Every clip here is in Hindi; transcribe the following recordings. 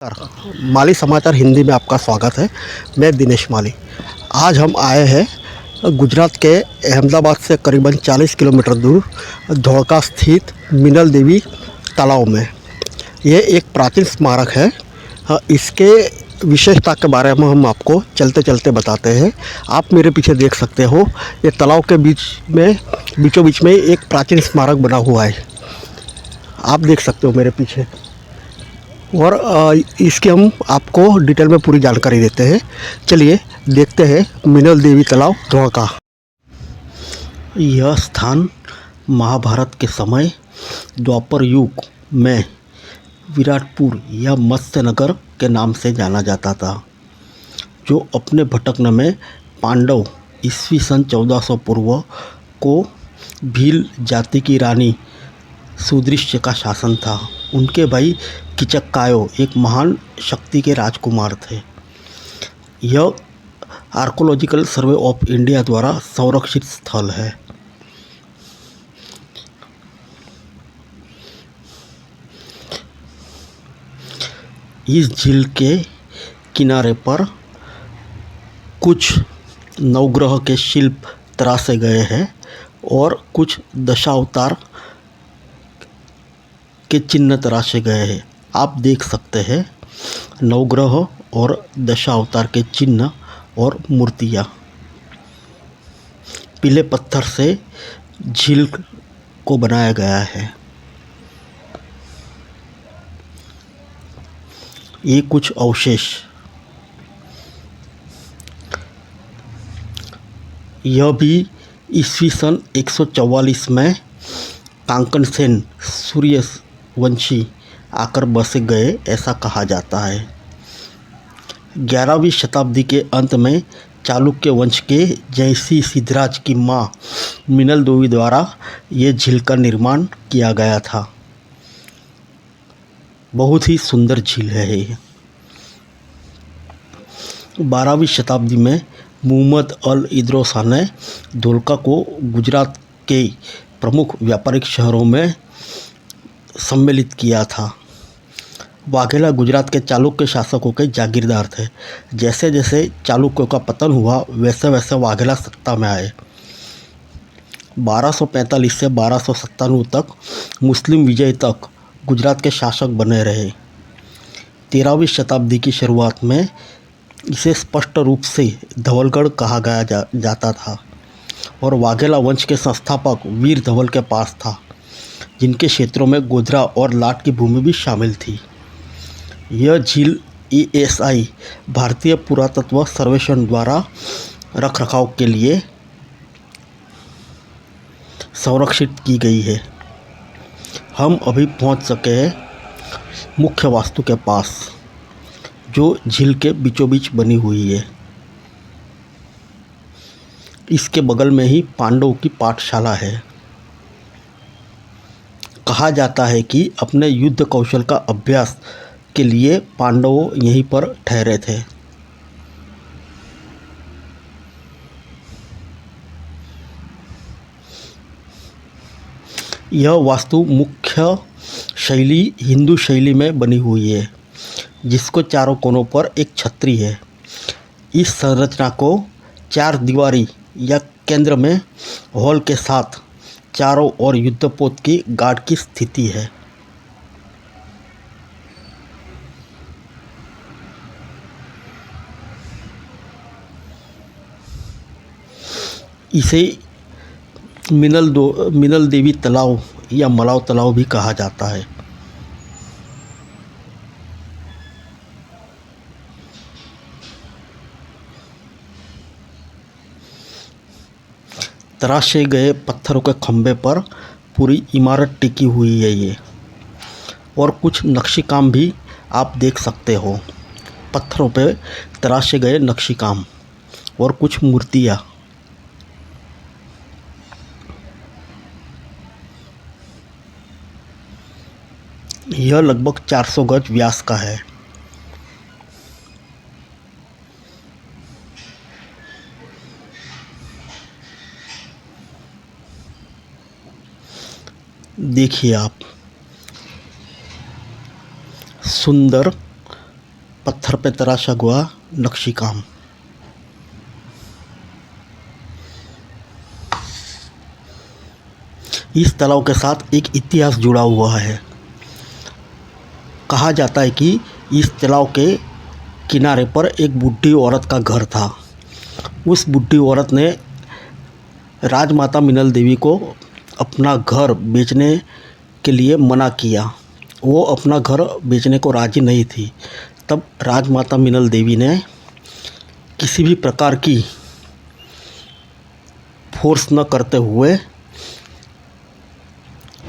माली समाचार हिंदी में आपका स्वागत है। मैं दिनेश माली। आज हम आए हैं गुजरात के अहमदाबाद से करीबन 40 किलोमीटर दूर धोलका स्थित मिनल देवी तालाब में। ये एक प्राचीन स्मारक है। इसके विशेषता के बारे में हम आपको चलते चलते बताते हैं। आप मेरे पीछे देख सकते हो, ये तालाब के बीचों बीच में एक प्राचीन स्मारक बना हुआ है। आप देख सकते हो मेरे पीछे। और इसकी हम आपको डिटेल में पूरी जानकारी देते हैं। चलिए देखते हैं मिनल देवी तालाब धोलका। यह स्थान महाभारत के समय द्वापर युग में विराटपुर या मत्स्यनगर के नाम से जाना जाता था, जो अपने भटकने में पांडव ईस्वी सन 1400 पूर्व को भील जाति की रानी सुदृश्य का शासन था। उनके भाई कीचक एक महान शक्ति के राजकुमार थे। यह आर्कोलॉजिकल सर्वे ऑफ इंडिया द्वारा संरक्षित स्थल है। इस झील के किनारे पर कुछ नवग्रह के शिल्प तराशे गए हैं और कुछ दशावतार के चिन्ह तराशे गए हैं। आप देख सकते हैं नवग्रह और दशावतार के चिन्ह और मूर्तियाँ। पीले पत्थर से झील को बनाया गया है। ये कुछ अवशेष। यह भी ईस्वी सन 144 में कांकन सेन सूर्यवंशी आकर बस गए, ऐसा कहा जाता है। 11वीं शताब्दी के अंत में चालुक्य वंश के जयसी सिद्धराज की मां मिनल देवी द्वारा ये झील का निर्माण किया गया था। बहुत ही सुंदर झील है ये। 12वीं शताब्दी में मुहम्मद अल इदरोसा ने धोलका को गुजरात के प्रमुख व्यापारिक शहरों में सम्मिलित किया था। वाघेला गुजरात के चालुक्य शासकों के जागीरदार थे। जैसे जैसे चालुक्यों का पतन हुआ, वैसे वैसे वाघेला सत्ता में आए। 1245 से 1297 तक मुस्लिम विजय तक गुजरात के शासक बने रहे। 13वीं शताब्दी की शुरुआत में इसे स्पष्ट रूप से धवलगढ़ कहा जाता था और वाघेला वंश के संस्थापक वीर धवल के पास था, जिनके क्षेत्रों में गोधरा और लाट की भूमि भी शामिल थी। यह झील ESI भारतीय पुरातत्व सर्वेक्षण द्वारा रखरखाव के लिए संरक्षित की गई है। हम अभी पहुंच सके हैं मुख्य वास्तु के पास, जो झील के बीचों बीच बनी हुई है। इसके बगल में ही पांडवों की पाठशाला है। कहा जाता है कि अपने युद्ध कौशल का अभ्यास के लिए पांडव यहीं पर ठहरे थे। यह वास्तु मुख्य शैली हिंदू शैली में बनी हुई है, जिसको चारों कोनों पर एक छतरी है। इस संरचना को 4 दीवारी या केंद्र में हॉल के साथ चारों ओर युद्धपोत की गार्ड की स्थिति है। इसे मिनल देवी तालाब या मलाव तालाब भी कहा जाता है। तराशे गए पत्थरों के खंभे पर पूरी इमारत टिकी हुई है ये। और कुछ नक्शी काम भी आप देख सकते हो। पत्थरों पे तराशे गए नक्शी काम और कुछ मूर्तियाँ। यह लगभग 400 गज व्यास का है। देखिए आप, सुंदर पत्थर पे तराशा हुआ नक्शी काम। इस तालाब के साथ एक इतिहास जुड़ा हुआ है। कहा जाता है कि इस तालाब के किनारे पर एक बूढ़ी औरत का घर था। उस बूढ़ी औरत ने राजमाता मिनल देवी को अपना घर बेचने के लिए मना किया। वो अपना घर बेचने को राजी नहीं थी। तब राजमाता मिनल देवी ने किसी भी प्रकार की फोर्स न करते हुए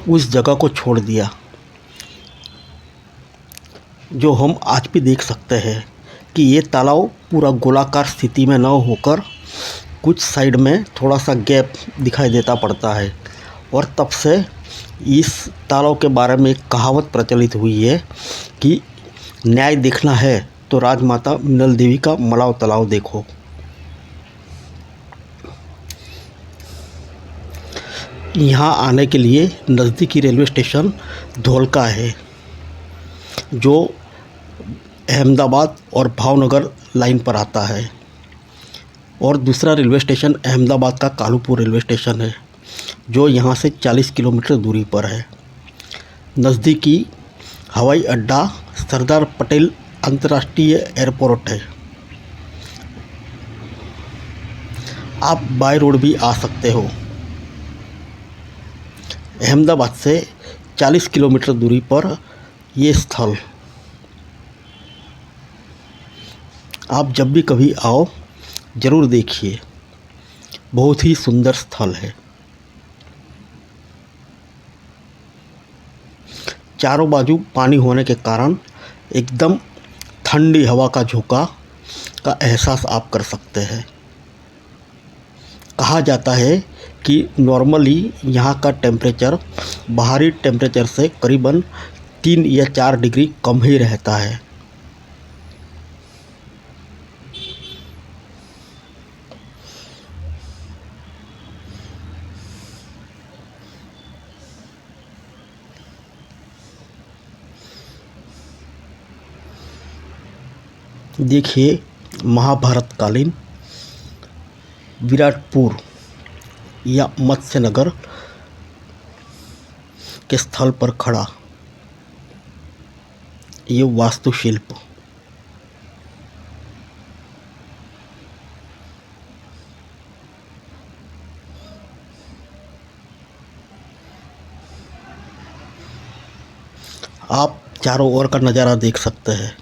उस जगह को छोड़ दिया, जो हम आज भी देख सकते हैं कि ये तालाब पूरा गोलाकार स्थिति में न होकर कुछ साइड में थोड़ा सा गैप दिखाई देता पड़ता है। और तब से इस तालाब के बारे में एक कहावत प्रचलित हुई है कि न्याय देखना है तो राजमाता मिनल देवी का मलाव तालाब देखो। यहाँ आने के लिए नज़दीकी रेलवे स्टेशन धोलका है, जो अहमदाबाद और भावनगर लाइन पर आता है। और दूसरा रेलवे स्टेशन अहमदाबाद का कालूपुर रेलवे स्टेशन है, जो यहाँ से 40 किलोमीटर दूरी पर है। नज़दीकी हवाई अड्डा सरदार पटेल अंतर्राष्ट्रीय एयरपोर्ट है। आप बाय रोड भी आ सकते हो। अहमदाबाद से 40 किलोमीटर दूरी पर ये स्थल, आप जब भी कभी आओ ज़रूर देखिए। बहुत ही सुंदर स्थल है। चारों बाजू पानी होने के कारण एकदम ठंडी हवा का झोंका का एहसास आप कर सकते हैं। कहा जाता है कि नॉर्मली यहाँ का टेम्परेचर बाहरी टेम्परेचर से करीबन 3 या 4 डिग्री कम ही रहता है। देखिए, महाभारत कालीन विराटपुर या मत्स्यनगर के स्थल पर खड़ा ये वास्तुशिल्प। आप चारों ओर का नज़ारा देख सकते हैं।